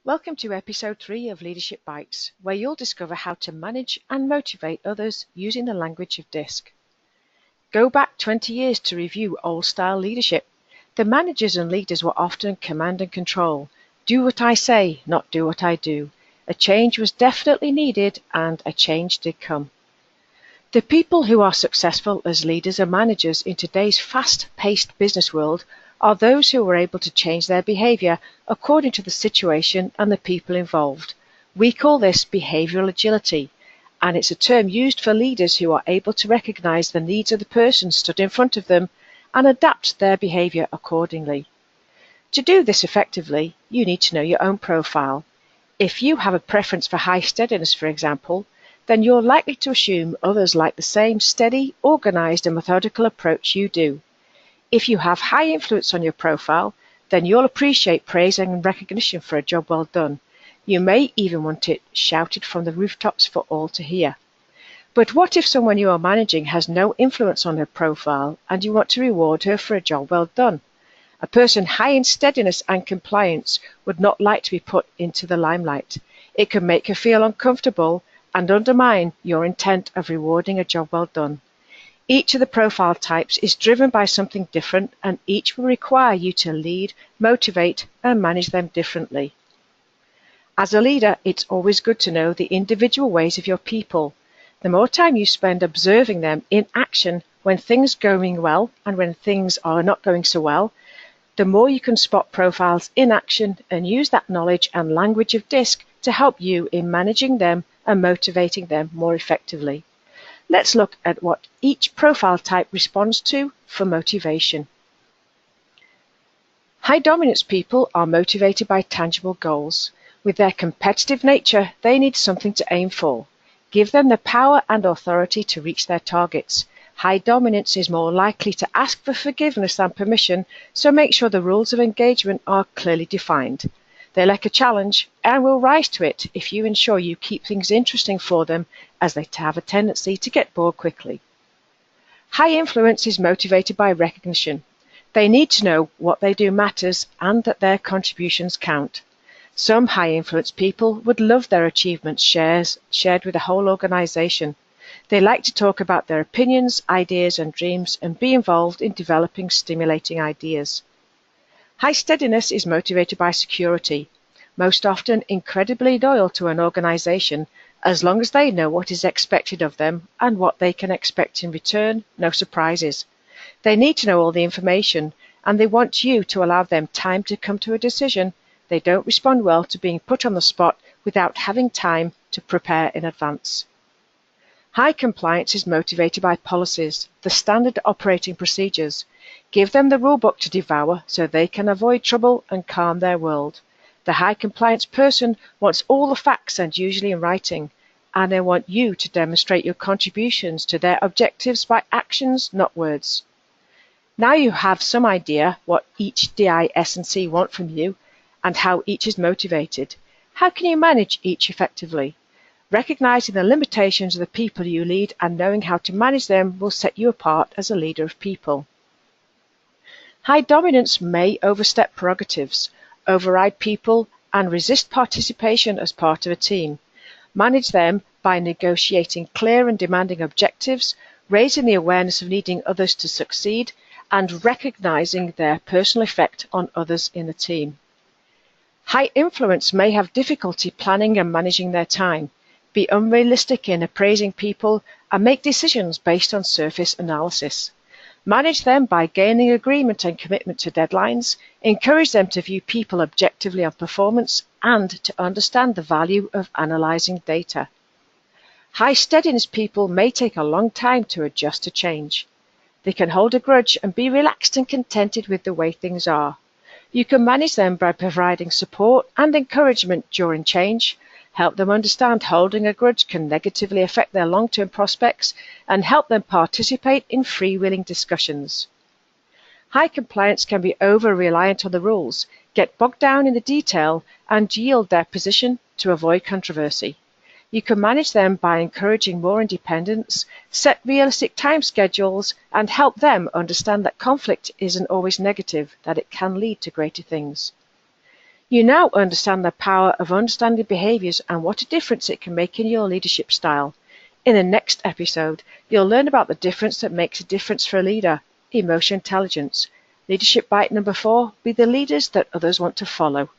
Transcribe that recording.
Welcome to episode 3 of Leadership Bites, where you'll discover how to manage and motivate others using the language of DISC. Go back 20 years to review old-style leadership. The managers and leaders were often command and control. Do what I say, not do what I do. A change was definitely needed, and a change did come. The people who are successful as leaders and managers in today's fast-paced business world are those who are able to change their behavior according to the situation and the people involved. We call this behavioral agility, and it's a term used for leaders who are able to recognize the needs of the person stood in front of them and adapt their behavior accordingly. To do this effectively, you need to know your own profile. If you have a preference for high steadiness, for example, then you're likely to assume others like the same steady, organized and methodical approach you do. If you have high influence on your profile, then you'll appreciate praise and recognition for a job well done. You may even want it shouted from the rooftops for all to hear. But what if someone you are managing has no influence on her profile and you want to reward her for a job well done? A person high in steadiness and compliance would not like to be put into the limelight. It can make her feel uncomfortable and undermine your intent of rewarding a job well done. Each of the profile types is driven by something different, and each will require you to lead, motivate, and manage them differently. As a leader, it's always good to know the individual ways of your people. The more time you spend observing them in action when things are going well and when things are not going so well, the more you can spot profiles in action and use that knowledge and language of DISC to help you in managing them and motivating them more effectively. Let's look at what each profile type responds to for motivation. High dominance people are motivated by tangible goals. With their competitive nature, they need something to aim for. Give them the power and authority to reach their targets. High dominance is more likely to ask for forgiveness than permission, so make sure the rules of engagement are clearly defined. They like a challenge and will rise to it if you ensure you keep things interesting for them, as they have a tendency to get bored quickly. High influence is motivated by recognition. They need to know what they do matters and that their contributions count. Some high influence people would love their achievements shared with the whole organization. They like to talk about their opinions, ideas and dreams and be involved in developing stimulating ideas. High steadiness is motivated by security, most often incredibly loyal to an organization as long as they know what is expected of them and what they can expect in return, no surprises. They need to know all the information and they want you to allow them time to come to a decision. They don't respond well to being put on the spot without having time to prepare in advance. High compliance is motivated by policies, the standard operating procedures. Give them the rulebook to devour so they can avoid trouble and calm their world. The high compliance person wants all the facts and usually in writing, and they want you to demonstrate your contributions to their objectives by actions, not words. Now you have some idea what each DI, S and C want from you and how each is motivated. How can you manage each effectively? Recognizing the limitations of the people you lead and knowing how to manage them will set you apart as a leader of people. High dominance may overstep prerogatives, override people, and resist participation as part of a team. Manage them by negotiating clear and demanding objectives, raising the awareness of needing others to succeed, and recognizing their personal effect on others in the team. High influence may have difficulty planning and managing their time, be unrealistic in appraising people, and make decisions based on surface analysis. Manage them by gaining agreement and commitment to deadlines, encourage them to view people objectively on performance, and to understand the value of analyzing data. High steadiness people may take a long time to adjust to change. They can hold a grudge and be relaxed and contented with the way things are. You can manage them by providing support and encouragement during change, help them understand holding a grudge can negatively affect their long-term prospects, and help them participate in freewheeling discussions. High compliance can be over-reliant on the rules, get bogged down in the detail, and yield their position to avoid controversy. You can manage them by encouraging more independence, set realistic time schedules, and help them understand that conflict isn't always negative, that it can lead to greater things. You now understand the power of understanding behaviours and what a difference it can make in your leadership style. In the next episode, you'll learn about the difference that makes a difference for a leader, emotional intelligence. Leadership bite number 4, be the leaders that others want to follow.